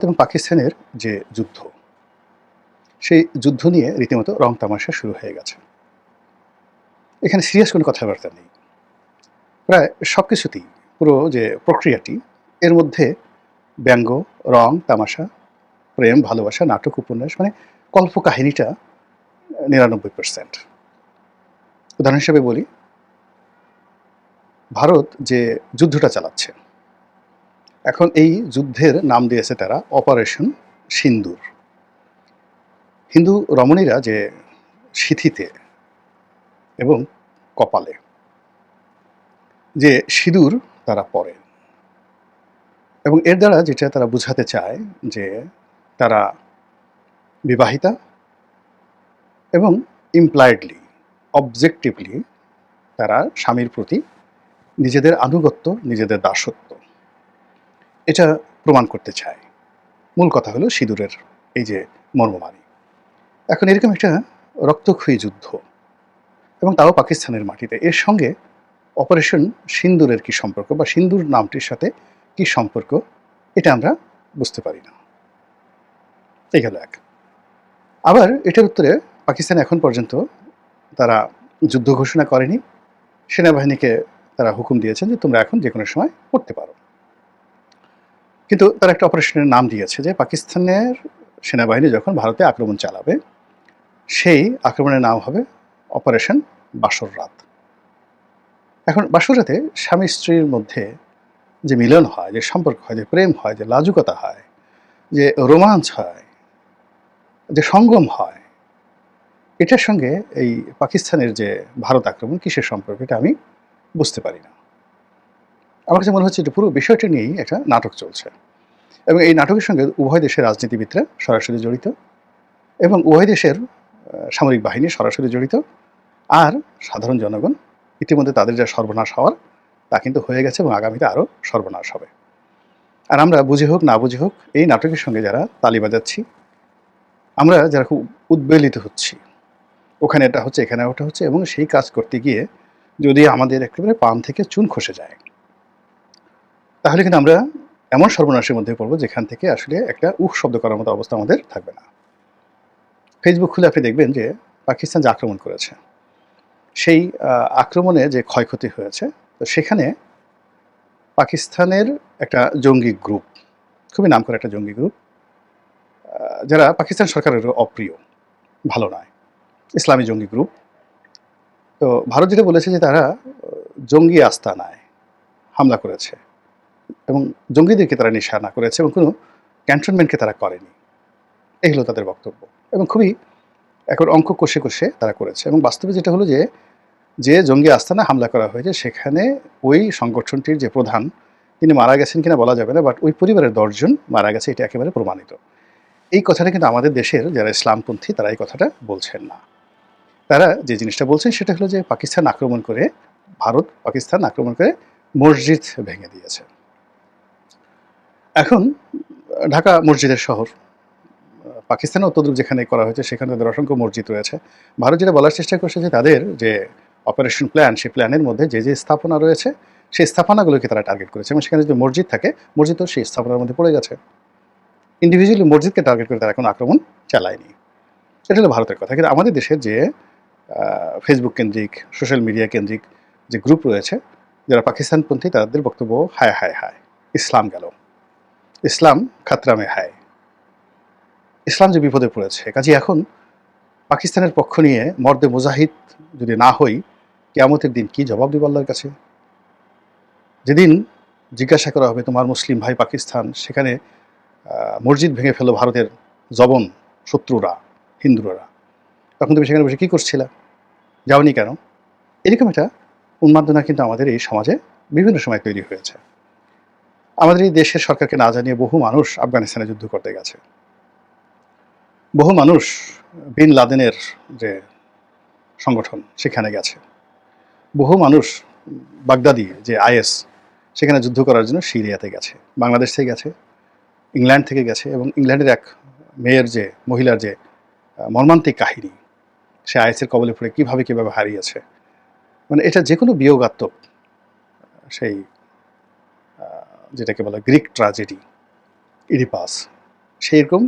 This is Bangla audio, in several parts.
এবং পাকিস্তানের যে যুদ্ধ, সেই যুদ্ধ নিয়ে রীতিমতো রং তামাশা শুরু হয়ে গেছে। এখানে সিরিয়াস কোনো কথাবার্তা নেই। প্রায় সব কিছুতেই পুরো যে প্রক্রিয়াটি, এর মধ্যে ব্যঙ্গ, রং, তামাশা, প্রেম, ভালোবাসা, নাটক, উপন্যাস মানে কল্পকাহিনীটা ৯৯%। উদাহরণ হিসেবে বলি, ভারত যে যুদ্ধটা চালাচ্ছে, এখন এই যুদ্ধের নাম দিয়েছে তারা অপারেশন সিন্দুর। হিন্দু রমণীরা যে সিঁথিতে এবং কপালে যে সিঁদুর তারা পরে, এবং এর দ্বারা যেটা তারা বুঝাতে চায় যে তারা বিবাহিতা এবং ইমপ্লয়েডলি, অবজেক্টিভলি তারা স্বামীর প্রতি নিজেদের আনুগত্য, নিজেদের দাসত্ব, এটা প্রমাণ করতে চায়। মূল কথা হলো সিঁদুরের এই যে মর্মমানি। এখন এরকম একটা রক্তক্ষয়ী যুদ্ধ, এবং তাও পাকিস্তানের মাটিতে, এর সঙ্গে অপারেশন সিন্দুরের কি সম্পর্ক বা সিন্দুর নামটির সাথে কি সম্পর্ক, এটা আমরা বুঝতে পারি না। এই গেল এক। আবার এটার উত্তরে পাকিস্তান এখন পর্যন্ত তারা যুদ্ধ ঘোষণা করেনি। সেনাবাহিনীকে তারা হুকুম দিয়েছেন যে তোমরা এখন যে কোনো সময় করতে পারো। কিন্তু তারা একটা অপারেশনের নাম দিয়েছে যে পাকিস্তানের সেনাবাহিনী যখন ভারতে আক্রমণ চালাবে, সেই আক্রমণের নাম হবে অপারেশন বাসর রাত। এখন বাসর রাতে স্বামী স্ত্রীর মধ্যে যে মিলন হয়, যে সম্পর্ক হয়, যে প্রেম হয়, যে লাজুকতা হয়, যে রোমাঞ্চ হয়, যে সঙ্গম হয়, এটার সঙ্গে এই পাকিস্তানের যে ভারত আক্রমণ কিসের সম্পর্ক, এটা আমি বুঝতে পারি না। আমার কাছে মনে হচ্ছে যে পুরো বিষয়টা নিয়েই একটা নাটক চলছে, এবং এই নাটকের সঙ্গে উভয় দেশের রাজনীতিবিদরা সরাসরি জড়িত, এবং উভয় দেশের সামরিক বাহিনী সরাসরি জড়িত। আর সাধারণ জনগণ ইতিমধ্যে তাদের যা সর্বনাশ হওয়ার তা কিন্তু হয়ে গেছে, এবং আগামীতে আরও সর্বনাশ হবে। আর আমরা বুঝে হোক না বুঝে হোক এই নাটকের সঙ্গে যারা তালি বাজাচ্ছি, আমরা যারা খুব উদ্বেলিত হচ্ছি, ওখানে এটা হচ্ছে, এখানে ওটা হচ্ছে, এবং সেই কাজ করতে গিয়ে যদি আমাদের একেবারে পান থেকে চুন খসে যায়, তাহলে কিন্তু আমরা এমন সর্বনাশের মধ্যে পড়বো যেখান থেকে আসলে একটা উহ শব্দ করার মতো অবস্থা আমাদের থাকবে না। ফেসবুক খুলে আপনি দেখবেন যে পাকিস্তান যে আক্রমণ করেছে, সেই আক্রমণে যে ক্ষয়ক্ষতি হয়েছে, তো সেখানে পাকিস্তানের একটা জঙ্গি গ্রুপ, খুবই নামকরা একটা জঙ্গি গ্রুপ, যারা পাকিস্তান সরকারেরও অপ্রিয়, ভালো নয়, ইসলামী জঙ্গি গ্রুপ। তো ভারত যেটা বলেছে যে তারা জঙ্গি আস্তানায় হামলা করেছে, এবং জঙ্গিদেরকে তারা নিশানা করেছে, এবং কোনো ক্যান্টনমেন্টকে তারা করেনি। এই হলো তাদের বক্তব্য, এবং খুবই এখন অঙ্ক কষে কষে তারা করেছে। এবং বাস্তবে যেটা হলো যে যে জঙ্গি আস্তানা হামলা করা হয়েছে, সেখানে ওই সংগঠনটির যে প্রধান, তিনি মারা গেছেন কিনা বলা যাবে না, বাট ওই পরিবারের 10 জন মারা গেছে, এটা একেবারে প্রমাণিত। এই কথাটা কিন্তু আমাদের দেশের যারা ইসলামপন্থী তারা এই কথাটা বলছেন না। তারা যে জিনিসটা বলছেন সেটা হলো যে পাকিস্তান আক্রমণ করে, ভারত পাকিস্তান আক্রমণ করে মসজিদ ভেঙে দিয়েছে। এখন ঢাকা মসজিদের শহর, পাকিস্তানেও তদ্রুপ যেখানে করা হয়েছে সেখানে তাদের অসংখ্য মসজিদ রয়েছে। ভারত যেটা বলার চেষ্টা করছে যে তাদের যে অপারেশন প্ল্যান, সেই প্ল্যানের মধ্যে যে যে স্থাপনা রয়েছে, সেই স্থাপনাগুলোকে তারা টার্গেট করেছে, এবং সেখানে যদি মসজিদ থাকে, মসজিদও সেই স্থাপনার মধ্যে পড়ে গেছে। ইন্ডিভিজুয়ালি মসজিদকে টার্গেট করে তারা এখন আক্রমণ চালায়নি। এটা হলো ভারতের কথা। কিন্তু আমাদের দেশের যে ফেসবুক কেন্দ্রিক, সোশ্যাল মিডিয়া কেন্দ্রিক যে গ্রুপ রয়েছে, যারা পাকিস্তানপন্থী, তাদের বক্তব্য হায় হায় হায়, ইসলাম গেল, ইসলাম খাতরা মে হায়, ইসলাম যে বিপদে পড়েছে। কাজে এখন পাকিস্তানের পক্ষ নিয়ে মর্দে মুজাহিদ যদি না হই, কিয়ামতের দিন কি জবাব দিব আল্লাহর কাছে? যেদিন জিজ্ঞাসা করা হবে তোমার মুসলিম ভাই পাকিস্তান সেখানে মসজিদ ভেঙে ফেলো ভারতের জবন শত্রুরা, হিন্দুরা, তখন তুমি সেখানে বসে কী করছিলা, যাওনি কেন? এরকম একটা উন্মাদনা কিন্তু আমাদের এই সমাজে বিভিন্ন সময় তৈরি হয়েছে। আমাদের এই দেশের সরকারকে না জানিয়ে বহু মানুষ আফগানিস্তানে যুদ্ধ করতে গেছে, বহু মানুষ বিন লাদেনের যে সংগঠন সেখানে গেছে, বহু মানুষ বাগদাদি যে আইএস, সেখানে যুদ্ধ করার জন্য সিরিয়াতে গেছে, বাংলাদেশ থেকে গেছে, ইংল্যান্ড থেকে গেছে, এবং ইংল্যান্ডের এক মেয়ের যে মহিলার যে মর্মান্তিক কাহিনী, সে আইএসের কবলে পড়ে কীভাবে হারিয়েছে, মানে এটা যে কোনো বিয়োগাত্মক সেই যেটাকে বলে গ্রিক ট্র্যাজেডি, ইডিপাস, সেইরকম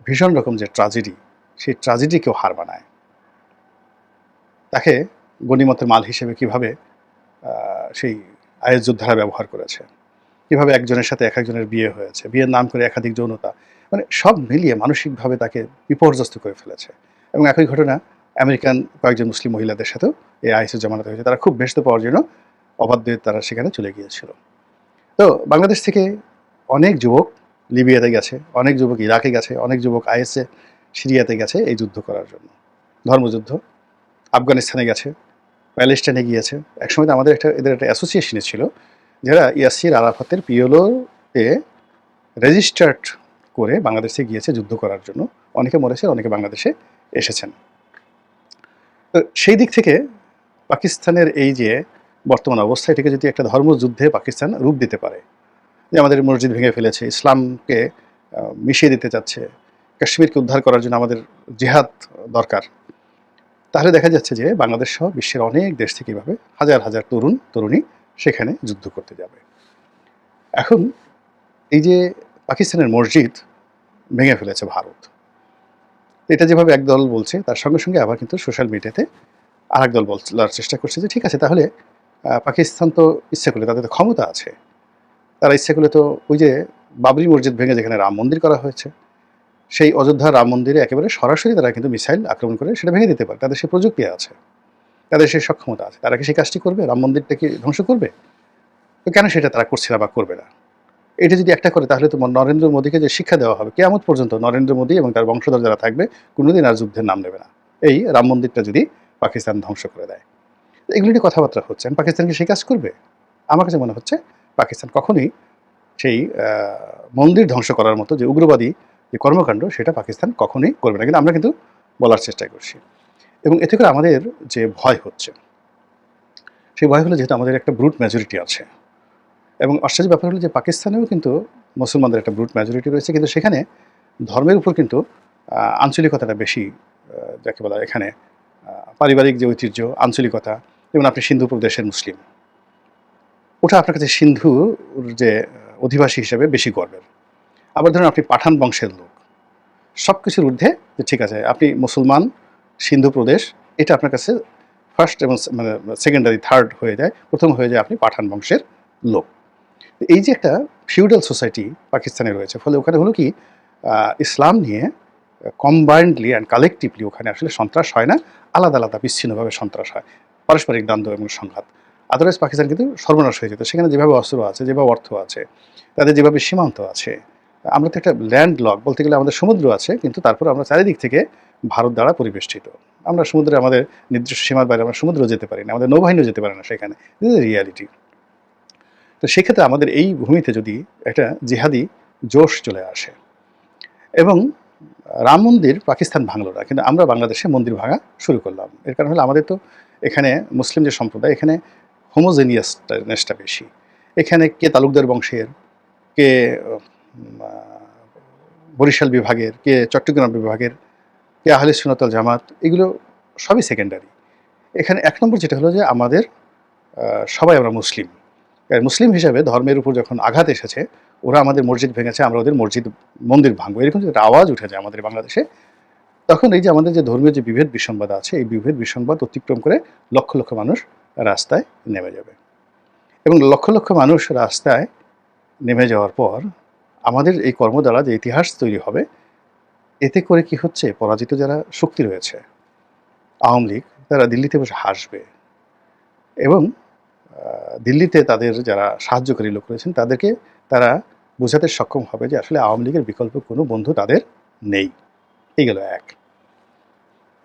ভীষণ রকম যে ট্র্যাজেডি, সেই ট্র্যাজেডি কেউ হার মানায়। তাকে গনিমতের মাল হিসেবে কিভাবে সেই আইএস যোদ্ধারা ব্যবহার করেছে, কিভাবে একজনের সাথে একজনের বিয়ে হয়েছে, বিয়ের নাম করে একাধিক যৌনতা, মানে সব মিলিয়ে মানসিকভাবে তাকে বিপর্যস্ত করে ফেলেছে। এবং একই ঘটনা আমেরিকান কয়েকজন মুসলিম মহিলাদের সাথেও এই আইএসের জামানত হয়েছে। তারা খুব ব্যস্ত পাওয়ার জন্য অবাধ্যে তারা সেখানে চলে গিয়েছিল। তো বাংলাদেশ থেকে অনেক যুবক লিবিয়াতে গেছে, অনেক যুবক ইরাকে গেছে, অনেক যুবক আইএসএ সিরিয়াতে গেছে এই যুদ্ধ করার জন্য, ধর্মযুদ্ধ। আফগানিস্তানে গেছে, প্যালেস্টাইনে গিয়েছে। একসময় তো আমাদের এদের একটা অ্যাসোসিয়েশনে ছিল যারা ইয়াসির আরাফাতের পিএলওতে রেজিস্টার্ড করে বাংলাদেশে গিয়েছে যুদ্ধ করার জন্য। অনেকে মরেছে, অনেকে বাংলাদেশে এসেছেন। তো সেই দিক থেকে পাকিস্তানের এই যে বর্তমান অবস্থা, এটাকে যদি একটা ধর্মযুদ্ধে পাকিস্তান রূপ দিতে পারে, যে আমাদের মসজিদ ভেঙে ফেলেছে, ইসলামকে মিশিয়ে দিতে চাচ্ছে, কাশ্মীরকে উদ্ধার করার জন্য আমাদের জিহাদ দরকার, তাহলে দেখা যাচ্ছে যে বাংলাদেশ সহ বিশ্বের অনেক দেশ থেকে এভাবে হাজার হাজার তরুণ তরুণী সেখানে যুদ্ধ করতে যাবে। এখন এই যে পাকিস্তানের মসজিদ ভেঙে ফেলেছে ভারত, এটা যেভাবে একদল বলছে, তার সঙ্গে সঙ্গে আবার কিন্তু সোশ্যাল মিডিয়াতে আর একদল বলার চেষ্টা করছে যে ঠিক আছে, তাহলে পাকিস্তান তো ইচ্ছে করলে, তাদের তো ক্ষমতা আছে, তারা ইচ্ছে করলে তো ওই যে বাবরি মসজিদ ভেঙে যেখানে রাম মন্দির করা হয়েছে, সেই অযোধ্যা রাম মন্দিরে একেবারে সরাসরি তারা কিন্তু মিসাইল আক্রমণ করে সেটা ভেঙে দিতে পারে। তাদের সেই প্রযুক্তি আছে, তাদের সেই সক্ষমতা আছে। তারা কি সেই কাজটি করবে? রাম মন্দিরটা কি ধ্বংস করবে? তো কেন সেটা তারা করছে না বা করবে না? এটা যদি একটা করে, তাহলে তো নরেন্দ্র মোদীকে যে শিক্ষা দেওয়া হবে কিয়ামত পর্যন্ত, নরেন্দ্র মোদী এবং তার বংশধর যারা থাকবে কোনোদিন আর যুদ্ধের নাম নেবে না, এই রাম মন্দিরটা যদি পাকিস্তান ধ্বংস করে দেয়। এগুলো নিয়ে কথাবার্তা হচ্ছে, পাকিস্তান কি সেই কাজ করবে? আমার কাছে মনে হচ্ছে পাকিস্তান কখনোই সেই মন্দির ধ্বংস করার মতো যে উগ্রবাদী যে কর্মকাণ্ড, সেটা পাকিস্তান কখনোই করবে না। কিন্তু আমরা কিন্তু বলার চেষ্টা করছি। এবং এতে করে আমাদের যে ভয় হচ্ছে, সেই ভয় হলো যেহেতু আমাদের একটা ব্রুট মেজরিটি আছে, এবং আশ্চর্য ব্যাপার হলো যে পাকিস্তানেও কিন্তু মুসলমানদের একটা ব্রুট মেজরিটি রয়েছে, কিন্তু সেখানে ধর্মের উপর কিন্তু আঞ্চলিকতাটা বেশি, যাকে বলা এখানে পারিবারিক যে ঐতিহ্য, আঞ্চলিকতা। যেমন আপনি সিন্ধু প্রদেশের মুসলিম, ওটা আপনার কাছে সিন্ধুর যে অধিবাসী হিসেবে বেশি গর্বের। আবার ধরুন আপনি পাঠান বংশের লোক, সব কিছুর ঊর্ধ্বে যে ঠিক আছে আপনি মুসলমান, সিন্ধু প্রদেশ, এটা আপনার কাছে ফার্স্ট এবং মানে সেকেন্ডারি, থার্ড হয়ে যায়, প্রথম হয়ে যায় আপনি পাঠান বংশের লোক। এই যে একটা ফিউডাল সোসাইটি পাকিস্তানে রয়েছে, ফলে ওখানে হলো কি ইসলাম নিয়ে কম্বাইন্ডলি অ্যান্ড কালেকটিভলি ওখানে আসলে সন্ত্রাস হয় না, আলাদা আলাদা বিচ্ছিন্নভাবে সন্ত্রাস হয়, পারস্পরিক দ্বন্দ্ব এবং সংঘাত। আদারওয়াইজ পাকিস্তান কিন্তু সর্বনাশ হয়ে যেত। সেখানে যেভাবে অস্ত্র আছে, যেভাবে অর্থ আছে, তাদের যেভাবে সীমান্ত আছে, আমরা তো একটা ল্যান্ড লক, বলতে গেলে আমাদের সমুদ্র আছে, কিন্তু তারপর আমরা চারিদিক থেকে ভারত দ্বারা পরিবেষ্টিত। আমরা সমুদ্রে আমাদের নির্দিষ্ট সীমার বাইরে আমরা সমুদ্র যেতে পারি না, আমাদের নৌবাহিনীও যেতে পারে না সেখানে, রিয়ালিটি। তো সেক্ষেত্রে আমাদের এই ভূমিতে যদি একটা জিহাদি জোশ চলে আসে, এবং রাম মন্দির পাকিস্তান ভাঙলো না, কিন্তু আমরা বাংলাদেশে মন্দির ভাঙা শুরু করলাম। এর কারণ হলো আমাদের তো এখানে মুসলিম যে সম্প্রদায়, এখানে হোমোজেনিয়াসনেসটা বেশি। এখানে কে তালুকদার বংশের, কে বরিশাল বিভাগের, কে চট্টগ্রাম বিভাগের, কে আহলে সুন্নাত ওয়াল জামাত, এগুলো সবই সেকেন্ডারি। এখানে এক নম্বর যেটা হলো যে আমাদের সবাই আমরা মুসলিম। মুসলিম হিসাবে ধর্মের উপর যখন আঘাত এসেছে, ওরা আমাদের মসজিদ ভেঙেছে, আমরা ওদের মন্দির ভাঙবো, এরকম যদি একটা আওয়াজ উঠে যায় আমাদের বাংলাদেশে, তখন এই যে আমাদের যে ধর্মীয় যে বিভেদ বিসংবাদ আছে, এই বিভেদ বিসংবাদ অতিক্রম করে লক্ষ লক্ষ মানুষ রাস্তায় নেমে যাবে। এবং লক্ষ লক্ষ মানুষ রাস্তায় নেমে যাওয়ার পর আমাদের এই কর্ম দ্বারা যে ইতিহাস তৈরি হবে, এতে করে কি হচ্ছে, পরাজিত যারা শক্তি রয়েছে, আওয়ামী লীগ, তারা দিল্লিতে বসে হাসবে, এবং দিল্লিতে তাদের যারা সাহায্যকারী লোক রয়েছেন তাদেরকে তারা বোঝাতে সক্ষম হবে যে আসলে আওয়ামী লীগের বিকল্প কোনো বন্ধু তাদের নেই। এই গেল এক।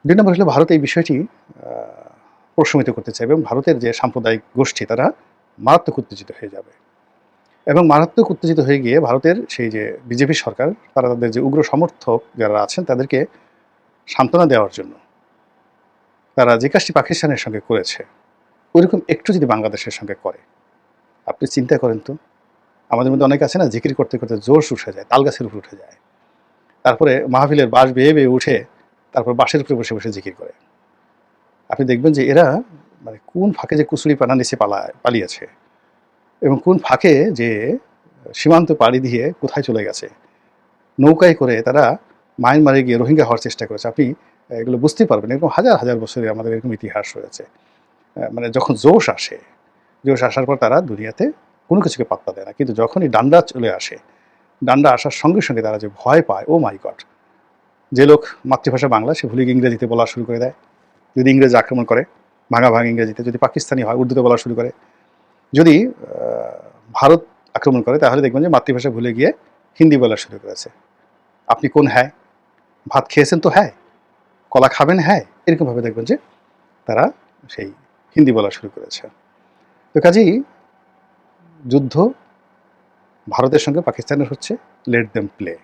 দুই নম্বর হলো ভারত এই বিষয়টি প্রশমিত করতে চাইবে, এবং ভারতের যে সাম্প্রদায়িক গোষ্ঠী তারা মারাত্মক উত্তেজিত হয়ে যাবে, এবং মারাত্মক উত্তেজিত হয়ে গিয়ে ভারতের সেই যে বিজেপি সরকার, তারা তাদের যে উগ্র সমর্থক যারা আছেন তাদেরকে সান্ত্বনা দেওয়ার জন্য তারা যে কাজটি পাকিস্তানের সঙ্গে করেছে, ওইরকম একটু যদি বাংলাদেশের সঙ্গে করে, আপনি চিন্তা করেন তো, আমাদের মধ্যে অনেকে আছে না, জিকির করতে করতে জোশ উঠে যায়, তাল গাছের উপর উঠে যায়, তারপরে মাহফিলের বাঁশ বেয়ে বেয়ে উঠে তারপর বাঁশের উপরে বসে বসে জিকির করে। আপনি দেখবেন যে এরা মানে কোন ফাঁকে যে কুচুরি পানা নিচে পালিয়েছে, এবং কোন ফাঁকে যে সীমান্ত পাড়ি দিয়ে কোথায় চলে গেছে, নৌকায় করে তারা মায়ানমারে গিয়ে রোহিঙ্গা হওয়ার চেষ্টা করেছে। আপনি এগুলো বুঝতেই পারবেন, এরকম হাজার হাজার বছরে আমাদের এরকম ইতিহাস রয়েছে। মানে যখন জোশ আসে, জোশ আসার পর তারা দুনিয়াতে কোনো কিছুকে পাত্তা দেয় না, কিন্তু যখনই ডান্ডা চলে আসে, ডান্ডা আসার সঙ্গে সঙ্গে তারা যে ভয় পায়, ও মাই গড! যে লোক মাতৃভাষা বাংলা সে ভুলে গিয়ে ইংরেজিতে বলা শুরু করে দেয়। যদি ইংরেজি আক্রমণ করে ভাঙা ভাঙা ইংরেজিতে, যদি পাকিস্তানি হয় উর্দুতে বলা শুরু করে, যদি ভারত আক্রমণ করে তাহলে দেখবেন যে মাতৃভাষা ভুলে গিয়ে হিন্দি বলা শুরু করেছে। আপনি কোন হ্যাঁ, ভাত খেয়েছেন তো হ্যাঁ, কলা খাবেন হ্যাঁ, এরকমভাবে দেখবেন যে তারা সেই হিন্দি বলা শুরু করেছে। তো কাজেই যুদ্ধ ভারতের সঙ্গে পাকিস্তানের হচ্ছে, লেট দেম প্লে।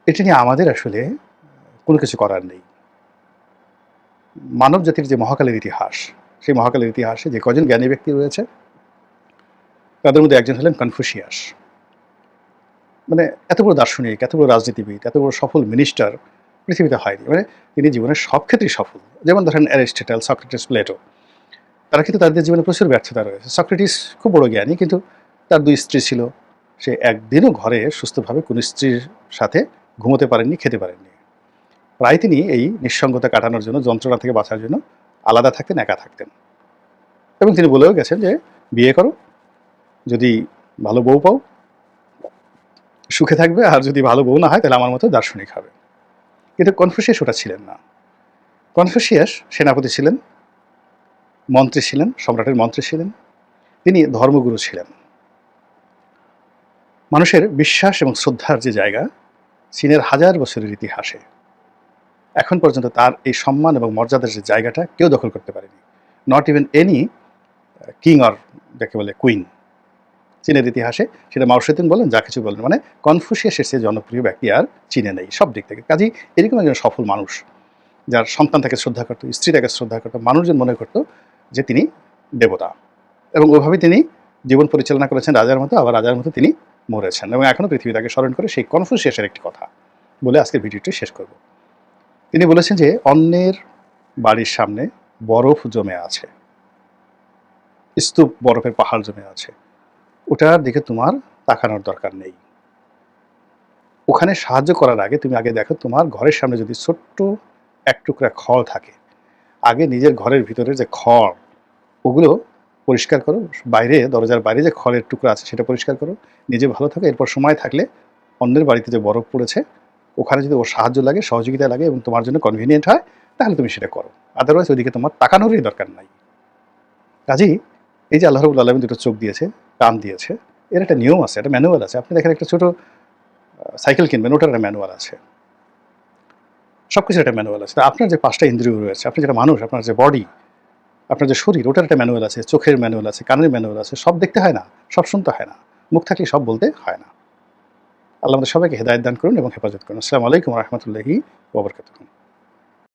এটা নিয়ে আমাদের আসলে কোনো কিছু করার নেই। মানব জাতির যে মহাকালের ইতিহাস, সেই মহাকালের ইতিহাসে যে কজন জ্ঞানী ব্যক্তি রয়েছে তাদের মধ্যে একজন হলেন কনফুসিয়াস। মানে এত বড় দার্শনিক, এত বড় রাজনীতিবিদ, এত বড় সফল মিনিস্টার পৃথিবীতে হয়নি। মানে তিনি জীবনের সব ক্ষেত্রেই সফল। যেমন ধরেন অ্যারিস্টটল, সক্রেটিস, প্লেটো, তারা কিন্তু তাদের জীবনে প্রচুর ব্যর্থতা রয়েছে। সক্রেটিস খুব বড় জ্ঞানী, কিন্তু তার 2 স্ত্রী ছিল। সে একদিনও ঘরে সুস্থভাবে কোনো স্ত্রীর সাথে ঘুমোতে পারেননি, খেতে পারেননি। প্রায় তিনি এই নিঃসঙ্গতা কাটানোর জন্য, যন্ত্রণা থেকে বাঁচার জন্য আলাদা থাকতেন, একা থাকতেন। এবং তিনি বলেও গেছেন যে বিয়ে করো, যদি ভালো বউ পাও সুখে থাকবে, আর যদি ভালো বউ না হয় তাহলে আমার মতো দার্শনিক হবে। কিন্তু কনফুসিয়াস ওটা ছিলেন না। কনফুসিয়াস সেনাপতি ছিলেন, মন্ত্রী ছিলেন, সম্রাটের মন্ত্রী ছিলেন, তিনি ধর্মগুরু ছিলেন। মানুষের বিশ্বাস এবং শ্রদ্ধার যে জায়গা চীনের হাজার বছরের ইতিহাসে এখন পর্যন্ত তার এই সম্মান এবং মর্যাদার যে জায়গাটা কেউ দখল করতে পারেনি। Not even any king or যাকে বলে কুইন চীনের ইতিহাসে, সেটা মাও সেতুং বলেন, যা কিছু বলেন, মানে কনফুসিয়াসের চেয়ে জনপ্রিয় ব্যক্তি আর চীনে নেই সব দিক থেকে। কাজেই এরকম একজন সফল মানুষ, যার সন্তান তাকে শ্রদ্ধা করতো, স্ত্রী তাকে শ্রদ্ধা করতো, মানুষজন মনে করতো যে তিনি দেবতা, এবং ওইভাবে তিনি জীবন পরিচালনা করেছেন রাজার মতো, আবার রাজার মতো তিনি মরেছেন, এবং এখনও পৃথিবী তাকে স্মরণ করে। সেই কনফুসিয়াসের একটি কথা বলে আজকের ভিডিওটি শেষ করব। তিনি বলেছেন যে অন্যের বাড়ির সামনে বরফ জমে আছে, স্তূপ বরফের পাহাড় জমে আছে, ওটার দিকে তোমার তাকানোর দরকার নেই। ওখানে সাহায্য করার আগে তুমি আগে দেখো তোমার ঘরের সামনে যদি ছোট্ট এক টুকরা খড় থাকে, আগে নিজের ঘরের ভিতরে যে খড় ওগুলো পরিষ্কার করো, বাইরে দরজার বাইরে যে খড়ের টুকরা আছে সেটা পরিষ্কার করো, নিজে ভালো থাকো। এরপর সময় থাকলে অন্যের বাড়িতে যে বরফ পড়েছে ওখানে যদি ওর সাহায্য লাগে, সহযোগিতা লাগে এবং তোমার জন্য কনভিনিয়েন্ট হয়, তাহলে তুমি সেটা করো। আদারওয়াইজ ওইদিকে তোমার তাকানোরই দরকার নাই। কাজেই এই যে আল্লাহ রাব্বুল আলামিন দুটো চোখ দিয়েছে, কান দিয়েছে, এর একটা নিয়ম আছে, একটা ম্যানুয়াল আছে। আপনি দেখেন একটা ছোট সাইকেল কিনবেন, ওটার একটা ম্যানুয়াল আছে, সব কিছুর একটা ম্যানুয়াল আছে। আপনার যে 5টা ইন্দ্রিয় রয়েছে, আপনি যেটা মানুষ, আপনার যে বডি, আপনার যে শরীর, ওটার একটা ম্যানুয়াল আছে, চোখের ম্যানুয়াল আছে, কানের ম্যানুয়াল আছে। সব দেখতে হয় না, সব শুনতে হয় না, মুখ থাকলে সব বলতে হয় না। আল্লাহ আমাদের সবাইকে হেদায়েত দান করুন এবং হেফাজত করুন। আসসালামু আলাইকুম ওয়া রাহমাতুল্লাহি ওয়া বারাকাতুহু।